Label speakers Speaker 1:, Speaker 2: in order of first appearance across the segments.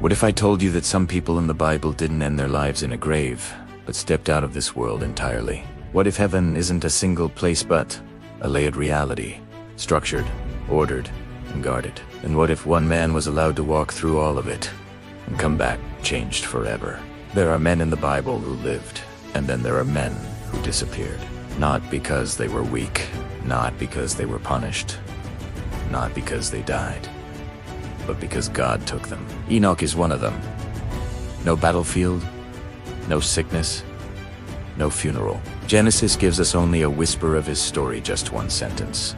Speaker 1: What if I told you that some people in the Bible didn't end their lives in a grave, but stepped out of this world entirely? What if heaven isn't a single place but a layered reality, structured, ordered, and guarded? And what if one man was allowed to walk through all of it and come back changed forever? There are men in the Bible who lived, and then there are men who disappeared. Not because they were weak, not because they were punished, not because they died, but because God took them. Enoch is one of them. No battlefield, no sickness, no funeral. Genesis gives us only a whisper of his story, just one sentence.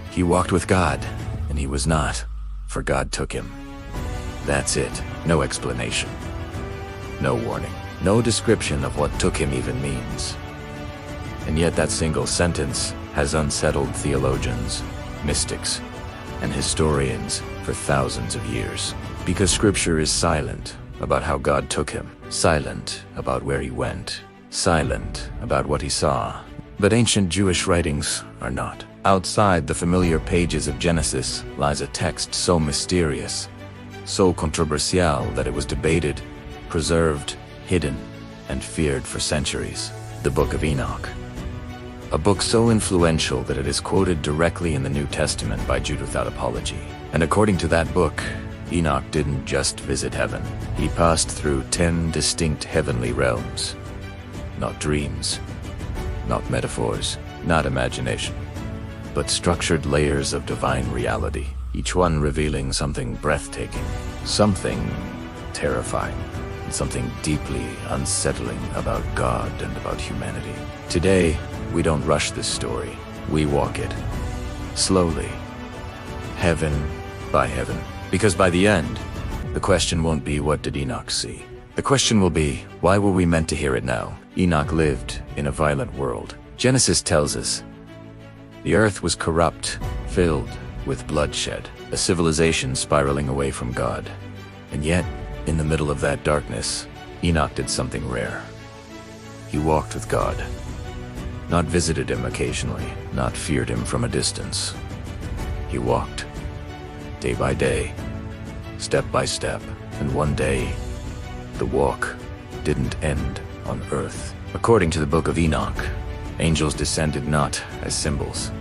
Speaker 1: He walked with God, and he was not, for God took him. That's it. No explanation. No warning. No description of what took him even means. And yet that single sentence has unsettled theologians, mystics, and historians for thousands of years. Because Scripture is silent about how God took him, silent about where he went, silent about what he saw. But ancient Jewish writings are not. Outside the familiar pages of Genesis lies a text so mysterious, so controversial that it was debated, preserved, hidden, and feared for centuries. The Book of Enoch. A book so influential that it is quoted directly in the New Testament by Jude without apology. And according to that book, Enoch didn't just visit heaven. He passed through 10 distinct heavenly realms. Not dreams, not metaphors, not imagination, but structured layers of divine reality, each one revealing something breathtaking, something terrifying, and something deeply unsettling about God and about humanity. Today, we don't rush this story. We walk it. Slowly. Heaven by heaven. Because by the end, the question won't be, what did Enoch see? The question will be, why were we meant to hear it now? Enoch lived in a violent world. Genesis tells us the earth was corrupt, filled with bloodshed, a civilization spiraling away from God. And yet, in the middle of that darkness, Enoch did something rare. He walked with God. Not visited him occasionally, not feared him from a distance. He walked, day by day, step by step, and one day, the walk didn't end on earth. According to the Book of Enoch, angels descended not as symbols,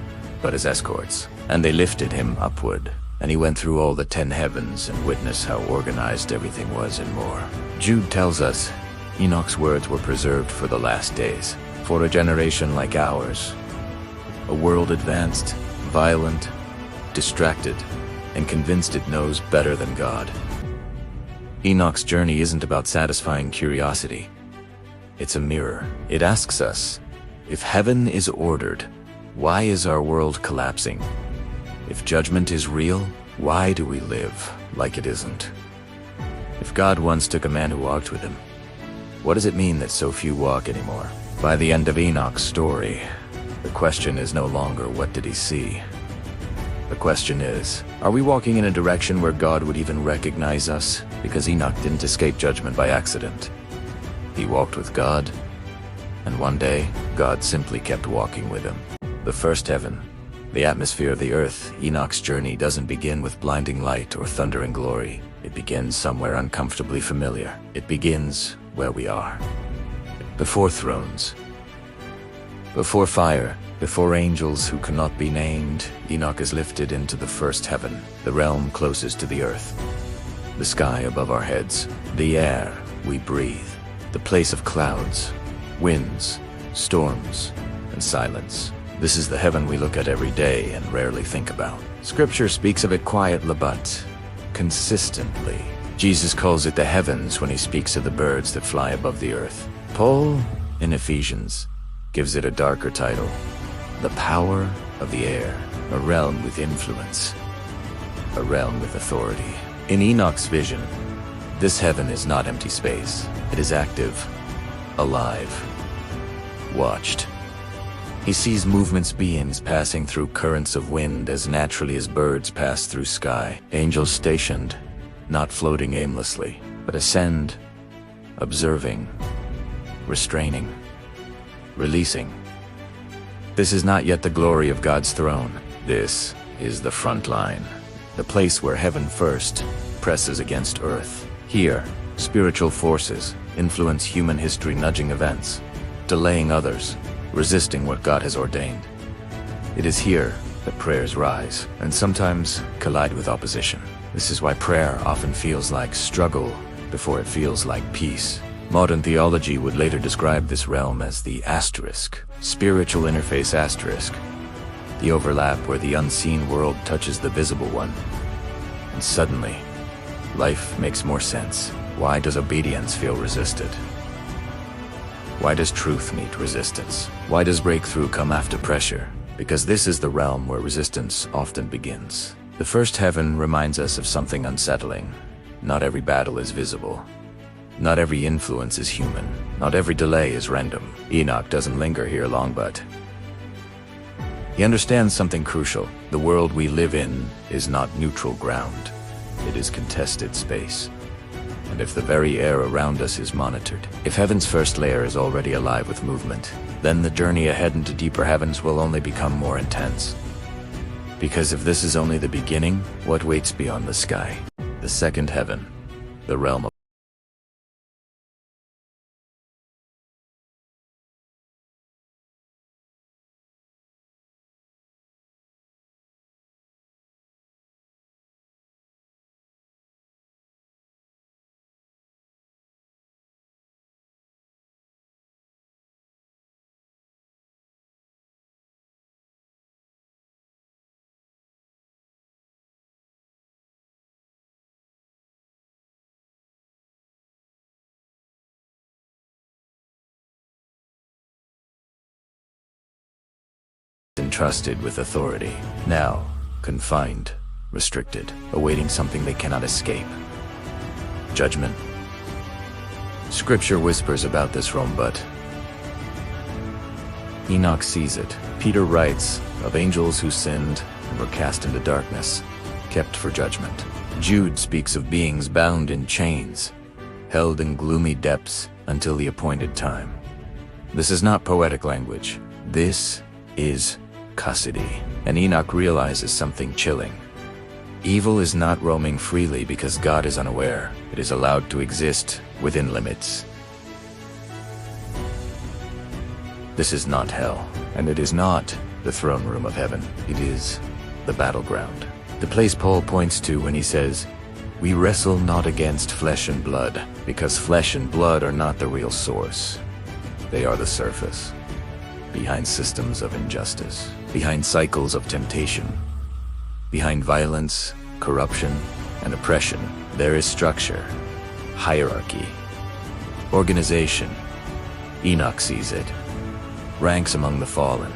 Speaker 1: but as escorts, and they lifted him upward, and he went through all the 10 heavens and witnessed how organized everything was and more. Jude tells us Enoch's words were preserved for the last days. For a generation like ours, a world advanced, violent, distracted, and convinced it knows better than God. Enoch's journey isn't about satisfying curiosity. It's a mirror. It asks us, if heaven is ordered, why is our world collapsing? If judgment is real, why do we live like it isn't? If God once took a man who walked with him, what does it mean that so few walk anymore? By the end of Enoch's story, the question is no longer what did he see? The question is, are we walking in a direction where God would even recognize us? Because Enoch didn't escape judgment by accident. He walked with God, and one day, God simply kept walking with him. The first heaven, the atmosphere of the earth. Enoch's journey doesn't begin with blinding light or thundering glory. It begins somewhere uncomfortably familiar. It begins where we are. Before thrones, before fire, before angels who cannot be named, Enoch is lifted into the first heaven, the realm closest to the earth, the sky above our heads, the air we breathe, the place of clouds, winds, storms, and silence. This is the heaven we look at every day and rarely think about. Scripture speaks of it quietly but consistently. Jesus calls it the heavens when he speaks of the birds that fly above the earth. Paul, in Ephesians, gives it a darker title, the power of the air, a realm with influence, a realm with authority. In Enoch's vision, this heaven is not empty space. It is active, alive, watched. He sees movements, beings passing through currents of wind as naturally as birds pass through sky. Angels stationed, not floating aimlessly, but ascend, observing, restraining, releasing. This is not yet the glory of God's throne. This is the front line, the place where heaven first presses against earth, Here, spiritual forces influence human history, nudging events, delaying others, resisting what God has ordained. It is here that prayers rise, and sometimes collide with opposition. This is why prayer often feels like struggle before it feels like peace. Modern theology would later describe this realm as the asterisk, spiritual interface asterisk, the overlap where the unseen world touches the visible one. And suddenly, life makes more sense. Why does obedience feel resisted? Why does truth meet resistance? Why does breakthrough come after pressure? Because this is the realm where resistance often begins. The first heaven reminds us of something unsettling. Not every battle is visible. Not every influence is human. Not every delay is random. Enoch doesn't linger here long, but he understands something crucial. The world we live in is not neutral ground. It is contested space. And if the very air around us is monitored, if heaven's first layer is already alive with movement, then the journey ahead into deeper heavens will only become more intense. Because if this is only the beginning, what waits beyond the sky? The second heaven, the realm of entrusted with authority, now confined, restricted, awaiting something they cannot escape. Judgment. Scripture whispers about this realm, but Enoch sees it. Peter writes of angels who sinned and were cast into darkness, kept for judgment. Jude speaks of beings bound in chains, held in gloomy depths until the appointed time. This is not poetic language. This is custody. And Enoch realizes something chilling. Evil is not roaming freely because God is unaware. It is allowed to exist within limits. This is not hell, and it is not the throne room of heaven. It is the battleground. The place Paul points to when he says, "We wrestle not against flesh and blood," because flesh and blood are not the real source. They are the surface. Behind systems of injustice, behind cycles of temptation, behind violence, corruption, and oppression, there is structure, hierarchy, organization. Enoch sees it. Ranks among the fallen,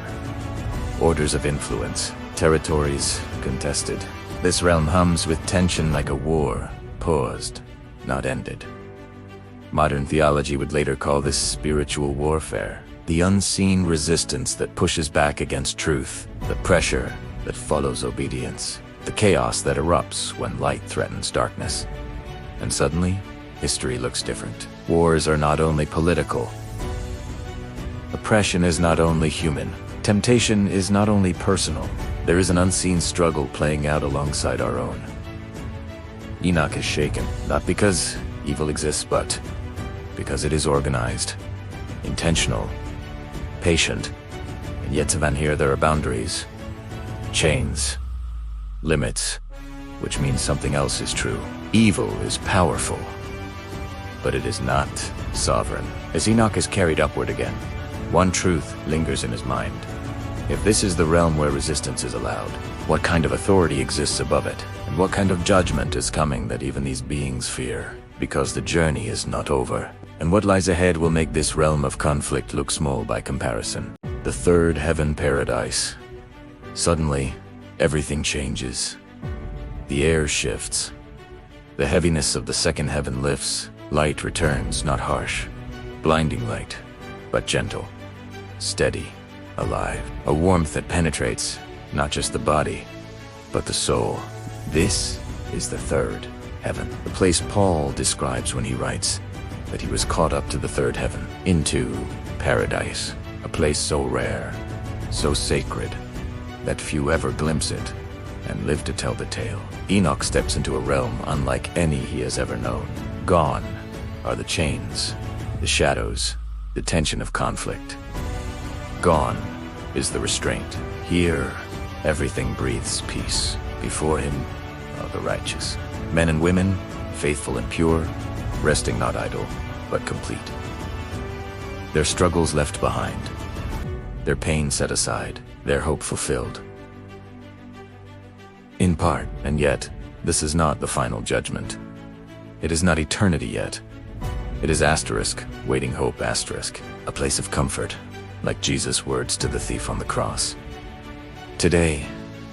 Speaker 1: orders of influence, territories contested. This realm hums with tension like a war, paused, not ended. Modern theology would later call this spiritual warfare. The unseen resistance that pushes back against truth, the pressure that follows obedience, the chaos that erupts when light threatens darkness. And suddenly, history looks different. Wars are not only political. Oppression is not only human. Temptation is not only personal. There is an unseen struggle playing out alongside our own. Enoch is shaken, not because evil exists, but because it is organized, intentional, patient, and yet to here there are boundaries, chains, limits, which means something else is true. Evil is powerful, but it is not sovereign. As Enoch is carried upward again, one truth lingers in his mind. If this is the realm where resistance is allowed, what kind of authority exists above it? And what kind of judgment is coming that even these beings fear? Because the journey is not over. And what lies ahead will make this realm of conflict look small by comparison. The third heaven paradise. Suddenly, everything changes. The air shifts. The heaviness of the second heaven lifts. Light returns, not harsh. Blinding light, but gentle. Steady. Alive. A warmth that penetrates, not just the body, but the soul. This is the third heaven. The place Paul describes when he writes that he was caught up to the third heaven, into paradise. A place so rare, so sacred, that few ever glimpse it and live to tell the tale. Enoch steps into a realm unlike any he has ever known. Gone are the chains, the shadows, the tension of conflict. Gone is the restraint. Here, everything breathes peace. Before him are the righteous. Men and women, faithful and pure, resting not idle, but complete. Their struggles left behind, their pain set aside, their hope fulfilled. In part, and yet, this is not the final judgment. It is not eternity yet. It is asterisk, waiting hope asterisk, a place of comfort, like Jesus' words to the thief on the cross. Today,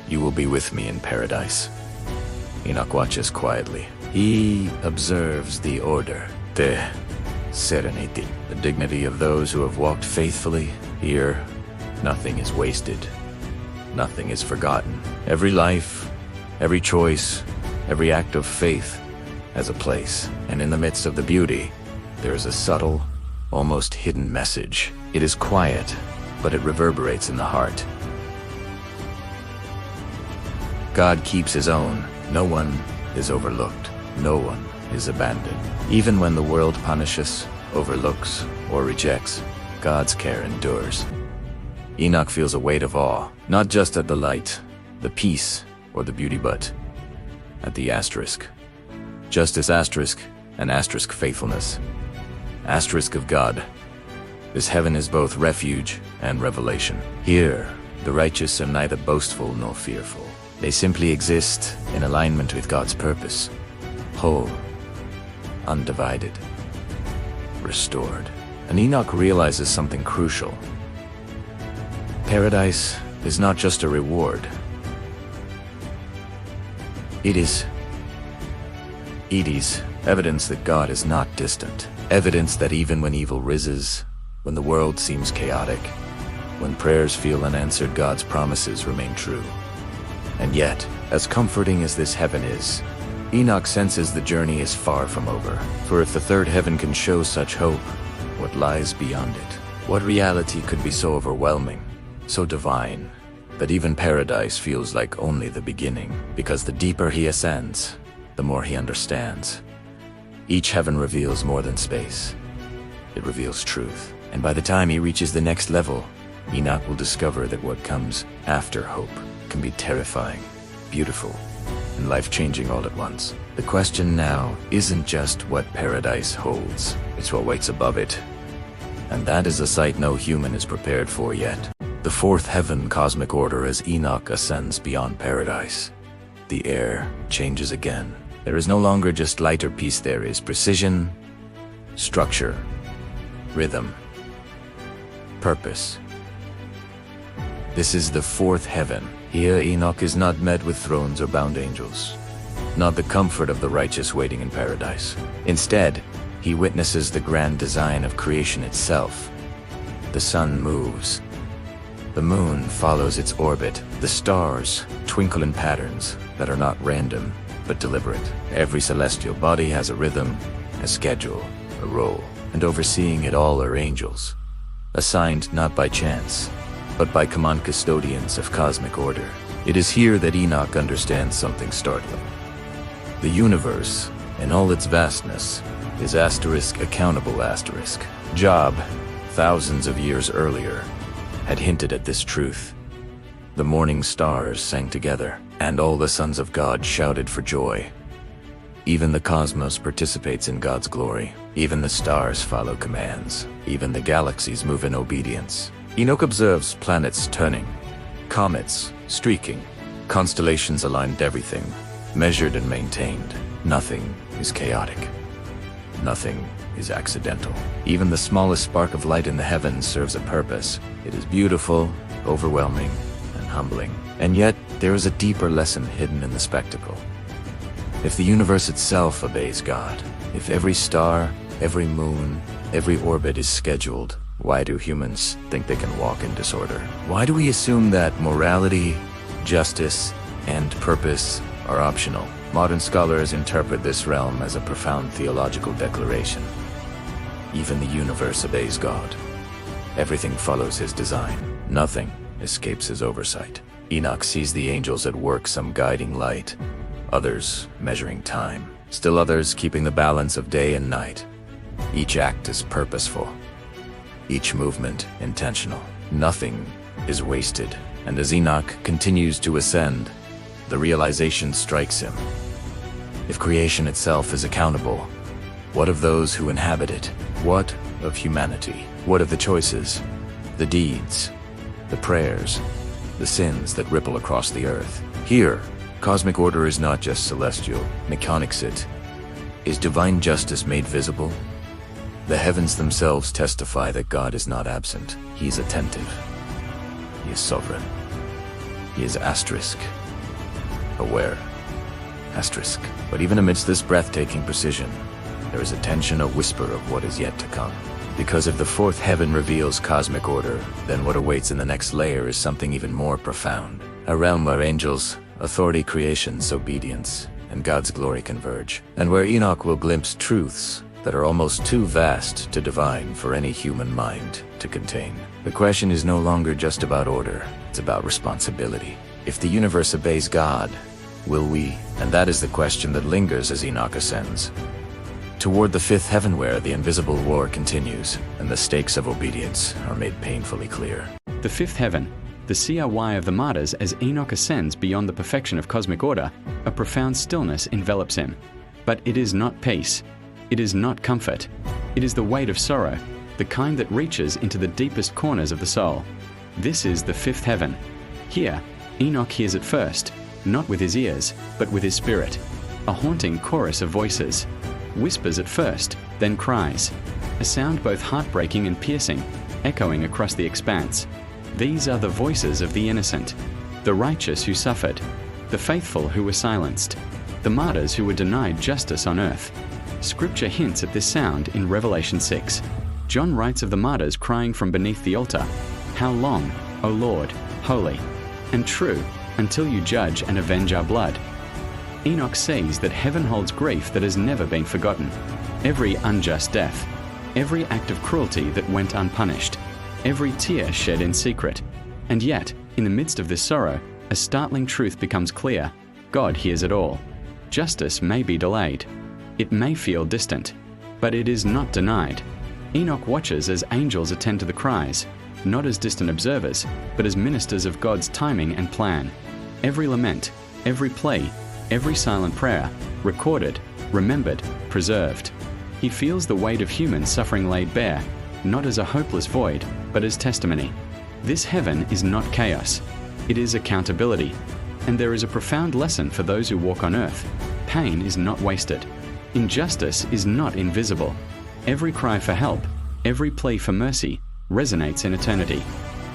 Speaker 1: you will be with me in paradise. Enoch watches quietly. He observes the order, the serenity, the dignity of those who have walked faithfully. Here, nothing is wasted. Nothing is forgotten. Every life, every choice, every act of faith has a place. And in the midst of the beauty, there is a subtle, almost hidden message. It is quiet, but it reverberates in the heart. God keeps his own. No one is overlooked. No one is abandoned. Even when the world punishes, overlooks, or rejects, God's care endures. Enoch feels a weight of awe, not just at the light, the peace, or the beauty, but at the asterisk. Justice asterisk, and asterisk faithfulness. Asterisk of God. This heaven is both refuge and revelation. Here, the righteous are neither boastful nor fearful. They simply exist in alignment with God's purpose. Whole, undivided, restored. And Enoch realizes something crucial. Paradise is not just a reward. It is evidence that God is not distant. Evidence that even when evil rises, when the world seems chaotic, when prayers feel unanswered, God's promises remain true. And yet, as comforting as this heaven is, Enoch senses the journey is far from over. For if the third heaven can show such hope, what lies beyond it? What reality could be so overwhelming, so divine, that even paradise feels like only the beginning? Because the deeper he ascends, the more he understands. Each heaven reveals more than space. It reveals truth. And by the time he reaches the next level, Enoch will discover that what comes after hope can be terrifying, beautiful, and life-changing all at once. The question now isn't just what paradise holds, it's what waits above it. And that is a sight no human is prepared for yet. The fourth heaven, cosmic order, as Enoch ascends beyond paradise. The air changes again. There is no longer just light or peace, there is precision, structure, rhythm, purpose. This is the fourth heaven. Here Enoch is not met with thrones or bound angels, not the comfort of the righteous waiting in paradise. Instead, he witnesses the grand design of creation itself. The sun moves. The moon follows its orbit. The stars twinkle in patterns that are not random, but deliberate. Every celestial body has a rhythm, a schedule, a role, and overseeing it all are angels, assigned not by chance, but by command custodians of cosmic order. It is here that Enoch understands something startling. The universe, in all its vastness, is asterisk accountable asterisk. Job, thousands of years earlier, had hinted at this truth. The morning stars sang together, and all the sons of God shouted for joy. Even the cosmos participates in God's glory. Even the stars follow commands. Even the galaxies move in obedience. Enoch observes planets turning, comets streaking, constellations aligned, everything measured and maintained. Nothing is chaotic. Nothing is accidental. Even the smallest spark of light in the heavens serves a purpose. It is beautiful, overwhelming, and humbling. And yet, there is a deeper lesson hidden in the spectacle. If the universe itself obeys God, if every star, every moon, every orbit is scheduled, why do humans think they can walk in disorder? Why do we assume that morality, justice, and purpose are optional? Modern scholars interpret this realm as a profound theological declaration. Even the universe obeys God. Everything follows his design. Nothing escapes his oversight. Enoch sees the angels at work, some guiding light, others measuring time. still others keeping the balance of day and night. Each act is purposeful, each movement intentional. Nothing is wasted, and as Enoch continues to ascend, the realization strikes him. If creation itself is accountable, what of those who inhabit it? What of humanity? What of the choices, the deeds, the prayers, the sins that ripple across the earth? Here, cosmic order is not just celestial, Nikonixit. Is divine justice made visible? The heavens themselves testify that God is not absent. He is attentive. He is sovereign. He is aware. But even amidst this breathtaking precision, there is a tension, a whisper of what is yet to come. Because if the fourth heaven reveals cosmic order, then what awaits in the next layer is something even more profound. A realm where angels, authority, creations, obedience, and God's glory converge, and where Enoch will glimpse truths that are almost too vast to divine for any human mind to contain. The question is no longer just about order, it's about responsibility. If the universe obeys God, will we? And that is the question that lingers as Enoch ascends toward the fifth heaven, where the invisible war continues, and the stakes of obedience are made painfully clear.
Speaker 2: The fifth heaven, the CRY of the martyrs. As Enoch ascends beyond the perfection of cosmic order, a profound stillness envelops him. But it is not peace. It is not comfort. It is the weight of sorrow, the kind that reaches into the deepest corners of the soul. This is the fifth heaven. Here, Enoch hears it first, not with his ears, but with his spirit. A haunting chorus of voices. Whispers at first, then cries. A sound both heartbreaking and piercing, echoing across the expanse. These are the voices of the innocent, the righteous who suffered, the faithful who were silenced, the martyrs who were denied justice on earth. Scripture hints at this sound in Revelation 6. John writes of the martyrs crying from beneath the altar, "How long, O Lord, holy and true, until you judge and avenge our blood?" Enoch sees that heaven holds grief that has never been forgotten. Every unjust death, every act of cruelty that went unpunished, every tear shed in secret. And yet, in the midst of this sorrow, a startling truth becomes clear. God hears it all. Justice may be delayed. It may feel distant, but it is not denied. Enoch watches as angels attend to the cries, not as distant observers, but as ministers of God's timing and plan. Every lament, every plea, every silent prayer, recorded, remembered, preserved. He feels the weight of human suffering laid bare, not as a hopeless void, but as testimony. This heaven is not chaos. It is accountability. And there is a profound lesson for those who walk on earth. Pain is not wasted. Injustice is not invisible. Every cry for help, every plea for mercy, resonates in eternity.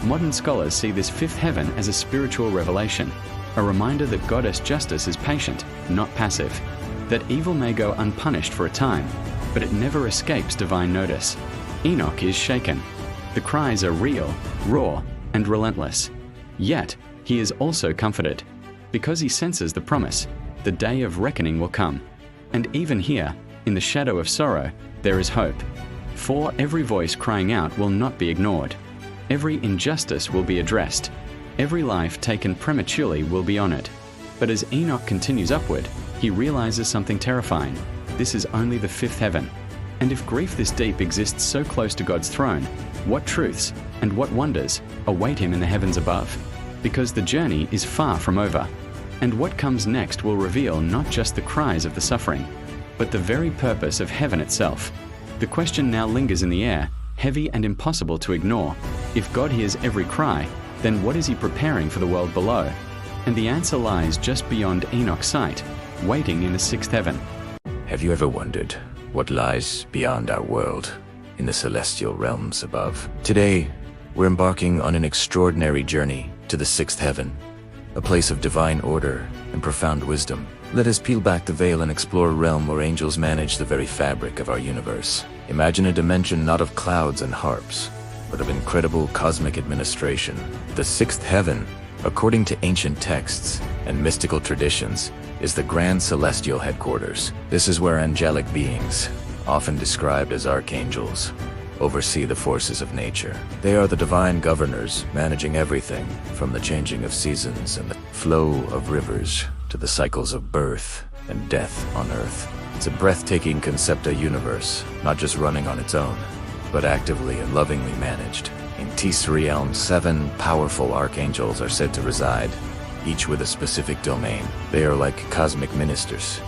Speaker 2: Modern scholars see this fifth heaven as a spiritual revelation, a reminder that Goddess justice is patient, not passive, that evil may go unpunished for a time, but it never escapes divine notice. Enoch is shaken. The cries are real, raw, and relentless. Yet, he is also comforted, because he senses the promise, the day of reckoning will come. And even here, in the shadow of sorrow, there is hope. For every voice crying out will not be ignored. Every injustice will be addressed. Every life taken prematurely will be honored. But as Enoch continues upward, he realizes something terrifying. This is only the fifth heaven. And if grief this deep exists so close to God's throne, what truths and what wonders await him in the heavens above? Because the journey is far from over. And what comes next will reveal not just the cries of the suffering, but the very purpose of heaven itself. The question now lingers in the air, heavy and impossible to ignore. If God hears every cry, then what is he preparing for the world below? And the answer lies just beyond Enoch's sight, waiting in the sixth heaven.
Speaker 1: Have you ever wondered what lies beyond our world, in the celestial realms above? Today, we're embarking on an extraordinary journey to the sixth heaven, a place of divine order and profound wisdom. Let us peel back the veil and explore a realm where angels manage the very fabric of our universe. Imagine a dimension not of clouds and harps, but of incredible cosmic administration. The sixth heaven, according to ancient texts and mystical traditions, is the grand celestial headquarters. This is where angelic beings, often described as archangels, oversee the forces of nature. They are the divine governors, managing everything from the changing of seasons and the flow of rivers to the cycles of birth and death on earth. It's a breathtaking concepta universe, not just running on its own, but actively and lovingly managed. In this realm, 7 powerful archangels are said to reside, each with a specific domain. They are like cosmic ministers,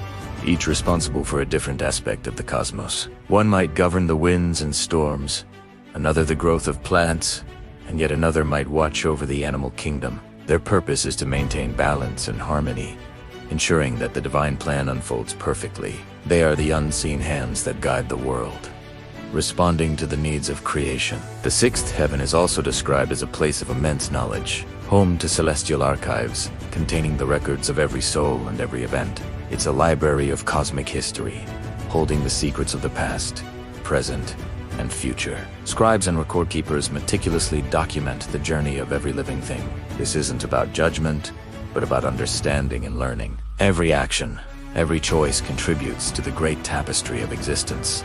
Speaker 1: each responsible for a different aspect of the cosmos. One might govern the winds and storms, another the growth of plants, and yet another might watch over the animal kingdom. Their purpose is to maintain balance and harmony, ensuring that the divine plan unfolds perfectly. They are the unseen hands that guide the world, responding to the needs of creation. The 6th heaven is also described as a place of immense knowledge, home to celestial archives containing the records of every soul and every event. It's a library of cosmic history, holding the secrets of the past, present, and future. Scribes and record keepers meticulously document the journey of every living thing. This isn't about judgment, but about understanding and learning. Every action, every choice contributes to the great tapestry of existence,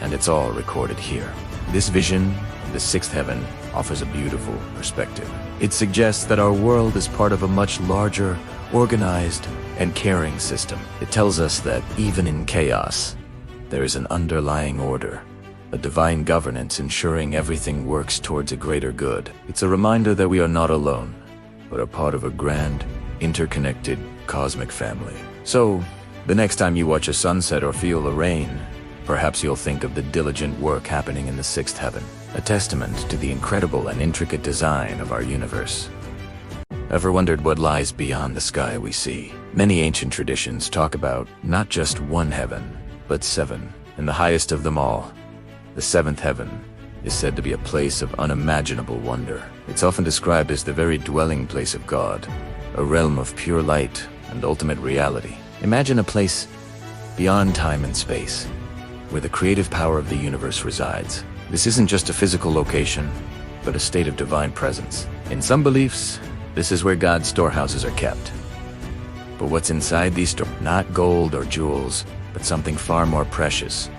Speaker 1: and it's all recorded here. This vision of the 6th heaven offers a beautiful perspective. It suggests that our world is part of a much larger, organized, and caring system. It tells us that even in chaos, there is an underlying order, a divine governance ensuring everything works towards a greater good. It's a reminder that we are not alone, but are part of a grand, interconnected, cosmic family. So, the next time you watch a sunset or feel the rain, perhaps you'll think of the diligent work happening in the 6th heaven, a testament to the incredible and intricate design of our universe. Ever wondered what lies beyond the sky we see? Many ancient traditions talk about not just one heaven, but 7, and the highest of them all, the 7th heaven, is said to be a place of unimaginable wonder. It's often described as the very dwelling place of God, a realm of pure light and ultimate reality. Imagine a place beyond time and space, where the creative power of the universe resides. This isn't just a physical location, but a state of divine presence. In some beliefs, this is where God's storehouses are kept. But what's inside these storehouses? Not gold or jewels, but something far more precious.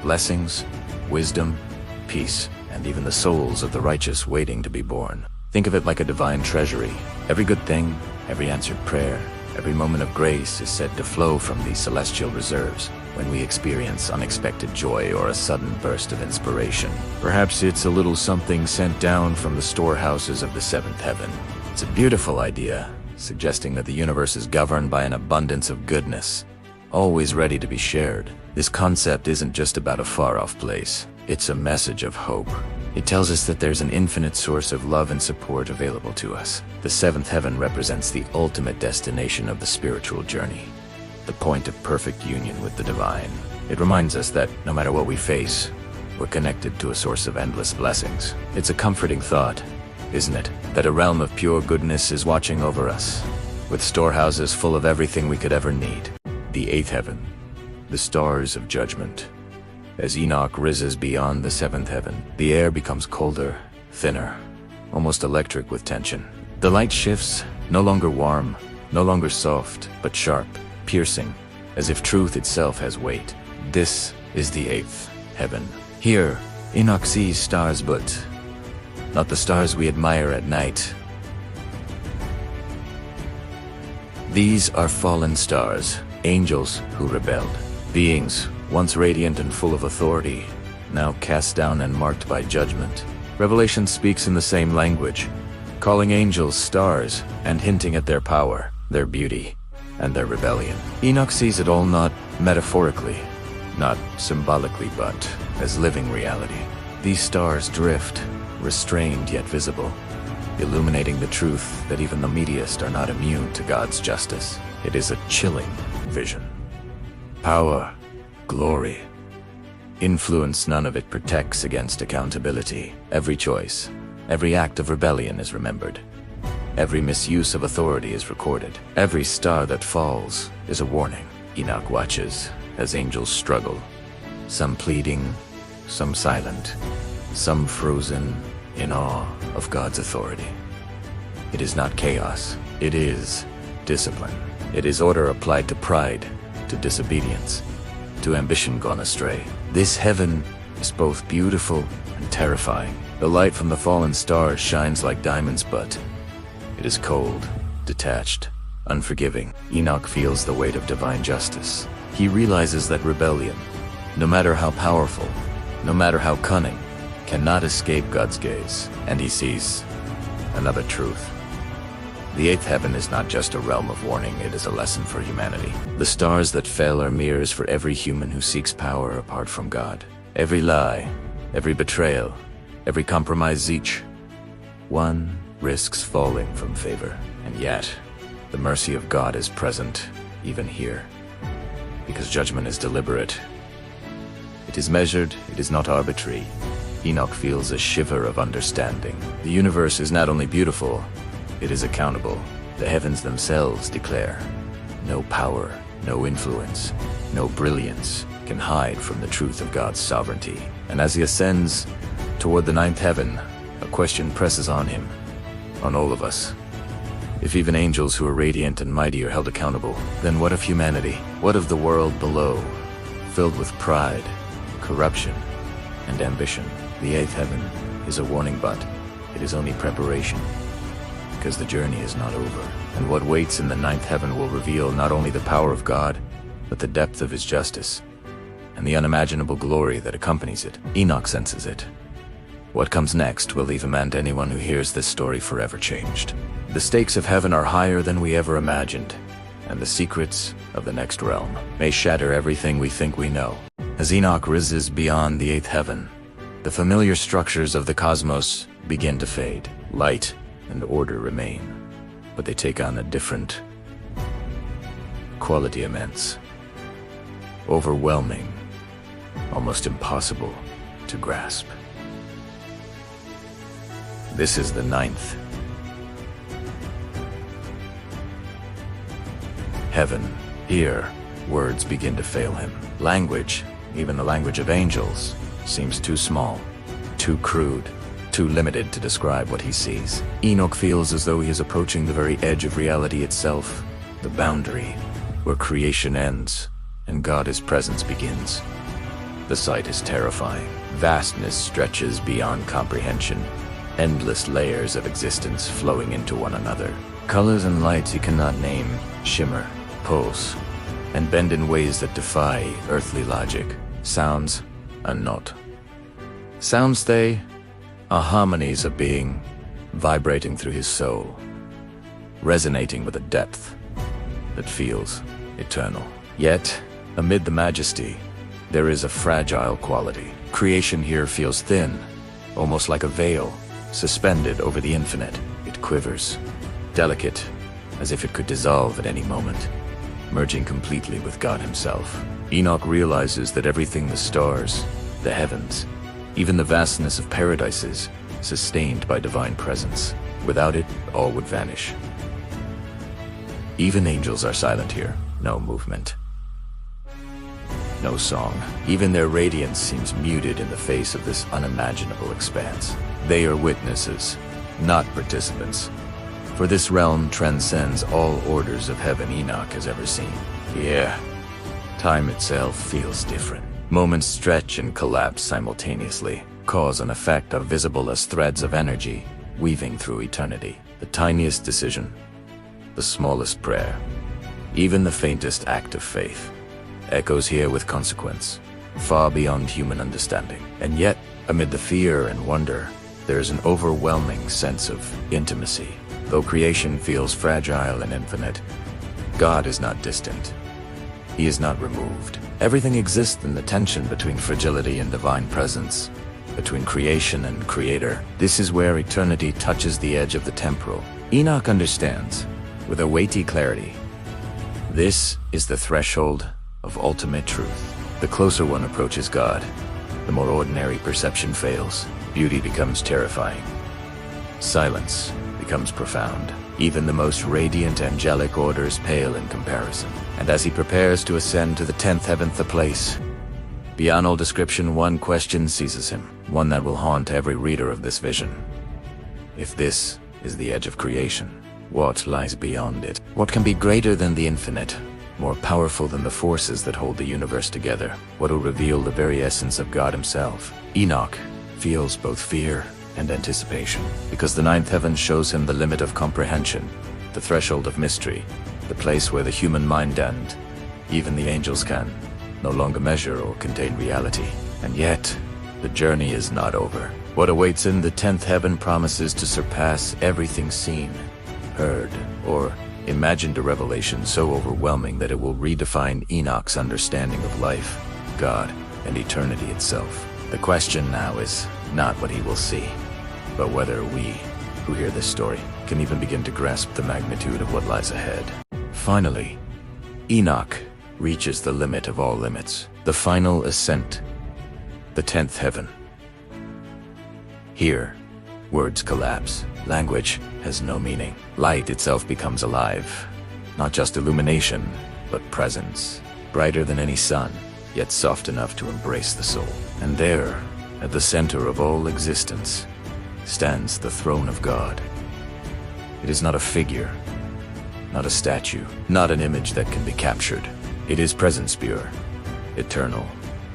Speaker 1: Blessings, wisdom, peace, and even the souls of the righteous waiting to be born. Think of it like a divine treasury. Every good thing, every answered prayer, every moment of grace is said to flow from these celestial reserves when we experience unexpected joy or a sudden burst of inspiration. Perhaps it's a little something sent down from the storehouses of the 7th heaven. It's a beautiful idea, suggesting that the universe is governed by an abundance of goodness, always ready to be shared. This concept isn't just about a far-off place. It's a message of hope. It tells us that there's an infinite source of love and support available to us. The 7th heaven represents the ultimate destination of the spiritual journey, the point of perfect union with the divine. It reminds us that no matter what we face, we're connected to a source of endless blessings. It's a comforting thought, isn't it? That a realm of pure goodness is watching over us, with storehouses full of everything we could ever need. The 8th heaven, the stars of judgment. As Enoch rises beyond the 7th heaven, the air becomes colder, thinner, almost electric with tension. The light shifts, no longer warm, no longer soft, but sharp, piercing, as if truth itself has weight. This is the 8th heaven. Here, Enoch sees stars, but not the stars we admire at night. These are fallen stars, angels who rebelled, beings once radiant and full of authority, now cast down and marked by judgment. Revelation speaks in the same language, calling angels stars and hinting at their power, their beauty, and their rebellion. Enoch sees it all not metaphorically, not symbolically, but as living reality. These stars drift, restrained yet visible, illuminating the truth that even the mightiest are not immune to God's justice. It is a chilling vision. Power, glory, influence, none of it protects against accountability. Every choice, every act of rebellion is remembered. Every misuse of authority is recorded. Every star that falls is a warning. Enoch watches as angels struggle, some pleading, some silent, some frozen in awe of God's authority. It is not chaos, it is discipline. It is order applied to pride, to disobedience, to ambition gone astray. This heaven is both beautiful and terrifying. The light from the fallen stars shines like diamonds, but it is cold, detached, unforgiving. Enoch feels the weight of divine justice, He realizes that rebellion, no matter how powerful, no matter how cunning, cannot escape God's gaze, and he sees another truth. The eighth heaven is not just a realm of warning, it is a lesson for humanity. The stars that fell are mirrors for every human who seeks power apart from God. Every lie, every betrayal, every compromise, each one risks falling from favor. And yet, the mercy of God is present even here, because judgment is deliberate. It is measured, it is not arbitrary. Enoch feels a shiver of understanding. The universe is not only beautiful, it is accountable. The heavens themselves declare, no power, no influence, no brilliance can hide from the truth of God's sovereignty. And as he ascends toward the ninth heaven, a question presses on him, on all of us. If even angels who are radiant and mighty are held accountable, then what of humanity? What of the world below, filled with pride, corruption, and ambition? The eighth heaven is a warning, but it is only preparation, because the journey is not over. And what waits in the ninth heaven will reveal not only the power of God, but the depth of his justice, and the unimaginable glory that accompanies it. Enoch senses it. What comes next will leave him and anyone who hears this story forever changed. The stakes of heaven are higher than we ever imagined, and the secrets of the next realm may shatter everything we think we know. As Enoch rises beyond the eighth heaven, the familiar structures of the cosmos begin to fade. Light and order remain, but they take on a different quality, immense, overwhelming, almost impossible to grasp. This is the ninth heaven. Here, words begin to fail him. Language, even the language of angels, seems too small, too crude, too limited to describe what he sees. Enoch feels as though he is approaching the very edge of reality itself, the boundary where creation ends and God's presence begins. The sight is terrifying. Vastness stretches beyond comprehension, endless layers of existence flowing into one another. Colors and lights he cannot name shimmer, pulse, and bend in ways that defy earthly logic. Sounds are not. Sounds they are harmonies of being, vibrating through his soul, resonating with a depth that feels eternal. Yet, amid the majesty, there is a fragile quality. Creation here feels thin, almost like a veil, suspended over the infinite. It quivers, delicate, as if it could dissolve at any moment, merging completely with God himself. Enoch realizes that everything, the stars, the heavens, even the vastness of paradise, is sustained by divine presence. Without it, all would vanish. Even angels are silent here. No movement, no song. Even their radiance seems muted in the face of this unimaginable expanse. They are witnesses, not participants. For this realm transcends all orders of heaven Enoch has ever seen. Yeah, time itself feels different. Moments stretch and collapse simultaneously. Cause and effect are visible as threads of energy weaving through eternity. The tiniest decision, the smallest prayer, even the faintest act of faith, echoes here with consequence, far beyond human understanding. And yet, amid the fear and wonder, there is an overwhelming sense of intimacy. Though creation feels fragile and infinite, God is not distant. He is not removed. Everything exists in the tension between fragility and divine presence, between creation and creator. This is where eternity touches the edge of the temporal. Enoch understands, with a weighty clarity, this is the threshold of ultimate truth. The closer one approaches God, the more ordinary perception fails. Beauty becomes terrifying. Silence becomes profound. Even the most radiant angelic orders pale in comparison. And as he prepares to ascend to the 10th heaven, the place beyond all description, one question seizes him, one that will haunt every reader of this vision. If this is the edge of creation, what lies beyond it? What can be greater than the infinite, more powerful than the forces that hold the universe together? What will reveal the very essence of God himself? Enoch feels both fear and anticipation, because the 9th heaven shows him the limit of comprehension, the threshold of mystery, the place where the human mind and Even the angels can no longer measure or contain reality. And yet, the journey is not over. What awaits in the 10th heaven promises to surpass everything seen, heard, or imagined, a revelation so overwhelming that it will redefine Enoch's understanding of life, God, and eternity itself. The question now is not what he will see, but whether we, who hear this story, can even begin to grasp the magnitude of what lies ahead. Finally, Enoch reaches the limit of all limits, the final ascent, the 10th heaven. Here, words collapse. Language has no meaning. Light itself becomes alive. Not just illumination, but presence. Brighter than any sun, yet soft enough to embrace the soul. And there, at the center of all existence, stands the throne of God. It is not a figure, not a statue, not an image that can be captured. It is presence pure, eternal,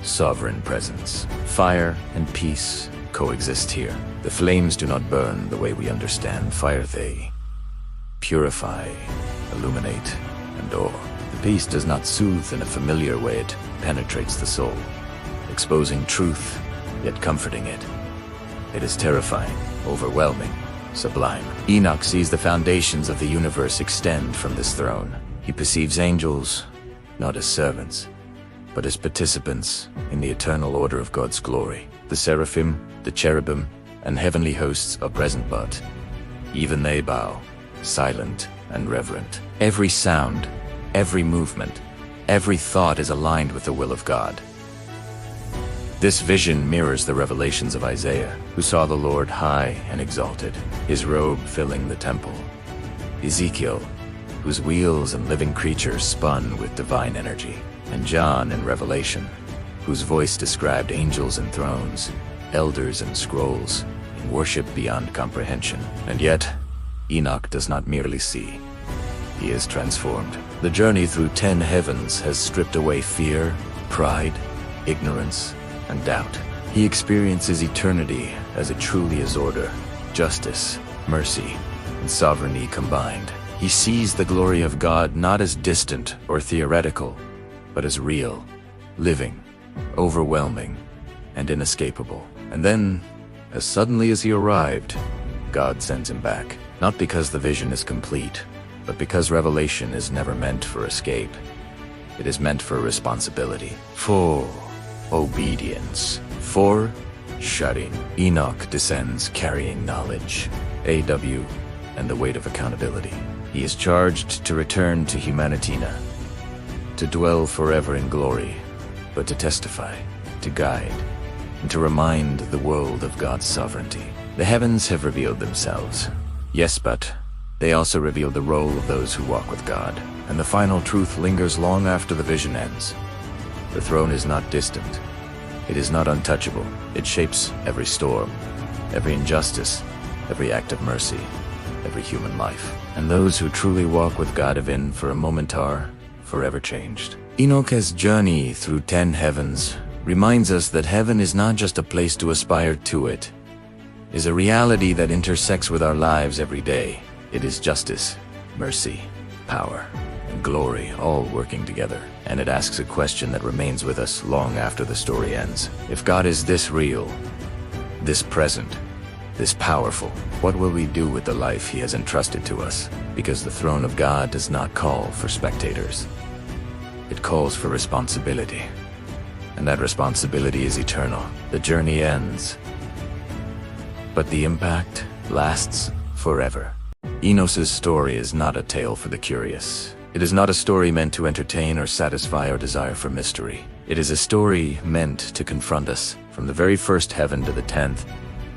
Speaker 1: sovereign presence. Fire and peace coexist here. The flames do not burn the way we understand fire. They purify, illuminate, and awe. The peace does not soothe in a familiar way. It penetrates the soul, exposing truth, yet comforting it. It is terrifying, overwhelming, sublime. Enoch sees the foundations of the universe extend from this throne. He perceives angels, not as servants, but as participants in the eternal order of God's glory. The seraphim, the cherubim, and heavenly hosts are present, but even they bow, silent and reverent. Every sound, every movement, every thought is aligned with the will of God. This vision mirrors the revelations of Isaiah, who saw the Lord high and exalted, his robe filling the temple. Ezekiel, whose wheels and living creatures spun with divine energy. And John in Revelation, whose voice described angels and thrones, elders and scrolls, in worship beyond comprehension. And yet, Enoch does not merely see. He is transformed. The journey through 10 heavens has stripped away fear, pride, ignorance, and doubt. He experiences eternity as it truly is: order, justice, mercy, and sovereignty combined. He sees the glory of God not as distant or theoretical, but as real, living, overwhelming, and inescapable. And then, as suddenly as he arrived, God sends him back. Not because the vision is complete, but because revelation is never meant for escape. It is meant for responsibility, for obedience, for shutting. Enoch descends carrying knowledge, AW, and the weight of accountability. He is charged to return to humanity now, to dwell forever in glory, but to testify, to guide, and to remind the world of God's sovereignty. The heavens have revealed themselves, yes, but they also reveal the role of those who walk with God. And the final truth lingers long after the vision ends. The throne is not distant. It is not untouchable. It shapes every storm, every injustice, every act of mercy, every human life. And those who truly walk with God, even for a moment, are forever changed. Enoch's journey through 10 heavens reminds us that heaven is not just a place to aspire to. It is a reality that intersects with our lives every day. It is justice, mercy, power, and glory all working together. And it asks a question that remains with us long after the story ends. If God is this real, this present, this powerful, what will we do with the life he has entrusted to us? Because the throne of God does not call for spectators. It calls for responsibility. And that responsibility is eternal. The journey ends, but the impact lasts forever. Enoch's story is not a tale for the curious. It is not a story meant to entertain or satisfy our desire for mystery. It is a story meant to confront us. From the very first heaven to the 10th,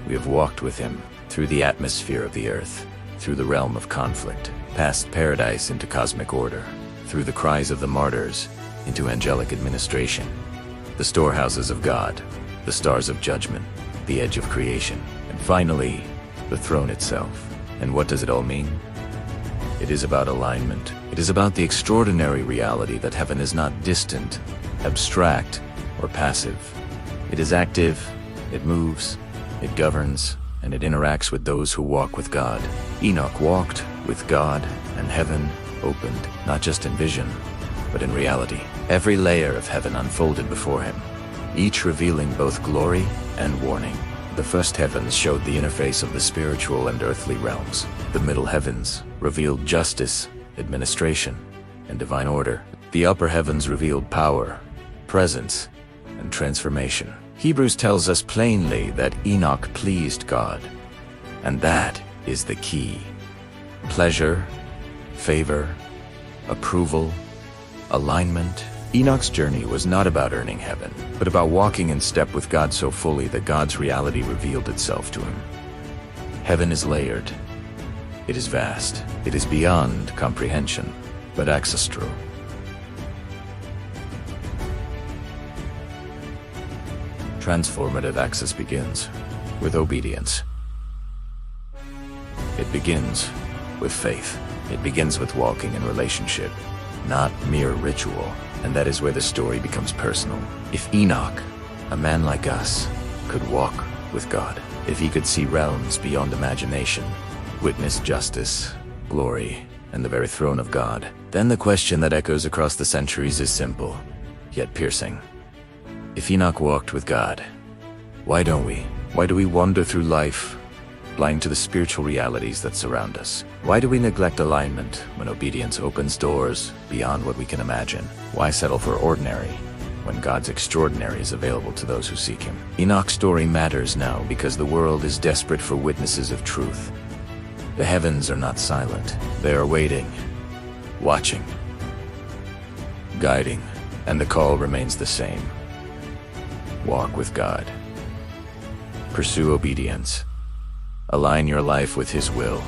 Speaker 1: we have walked with him through the atmosphere of the earth, through the realm of conflict, past paradise into cosmic order, through the cries of the martyrs into angelic administration, the storehouses of God, the stars of judgment, the edge of creation, and finally, the throne itself. And what does it all mean? It is about alignment. It is about the extraordinary reality that heaven is not distant, abstract, or passive. It is active, it moves, it governs, and it interacts with those who walk with God. Enoch walked with God, and heaven opened, not just in vision, But in reality, every layer of heaven unfolded before him, each revealing both glory and warning. The first heavens showed the interface of the spiritual and earthly realms. The middle heavens revealed justice, administration, and divine order. The upper heavens revealed power, presence, and transformation. Hebrews tells us plainly that Enoch pleased God, and that is the key. Pleasure, favor, approval, alignment. Enoch's journey was not about earning heaven, but about walking in step with God so fully that God's reality revealed itself to him. Heaven is layered. It is vast. It is beyond comprehension, but ancestral. Transformative access begins with obedience. It begins with faith. It begins with walking in relationship, not mere ritual. And that is where the story becomes personal. If Enoch, a man like us, could walk with God, if he could see realms beyond imagination, witness justice, glory, and the very throne of God, then the question that echoes across the centuries is simple, yet piercing. If Enoch walked with God, why don't we? Why do we wander through life, blind to the spiritual realities that surround us? Why do we neglect alignment when obedience opens doors beyond what we can imagine? Why settle for ordinary when God's extraordinary is available to those who seek him? Enoch's story matters now because the world is desperate for witnesses of truth. The heavens are not silent. They are waiting, watching, guiding, and the call remains the same. Walk with God. Pursue obedience. Align your life with his will.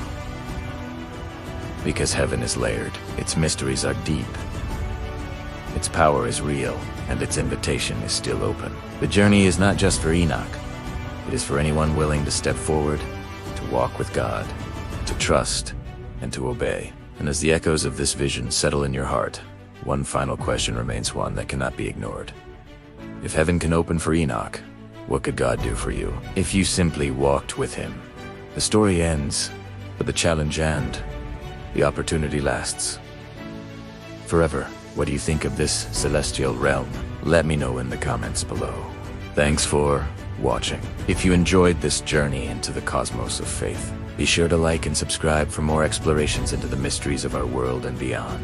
Speaker 1: Because heaven is layered, its mysteries are deep, its power is real, and its invitation is still open. The journey is not just for Enoch. It is for anyone willing to step forward, to walk with God, to trust, and to obey. And as the echoes of this vision settle in your heart, one final question remains, one that cannot be ignored. If heaven can open for Enoch, what could God do for you? If you simply walked with him. The story ends, but the challenge and the opportunity lasts forever. What do you think of this celestial realm? Let me know in the comments below. Thanks for watching. If you enjoyed this journey into the cosmos of faith, be sure to like and subscribe for more explorations into the mysteries of our world and beyond.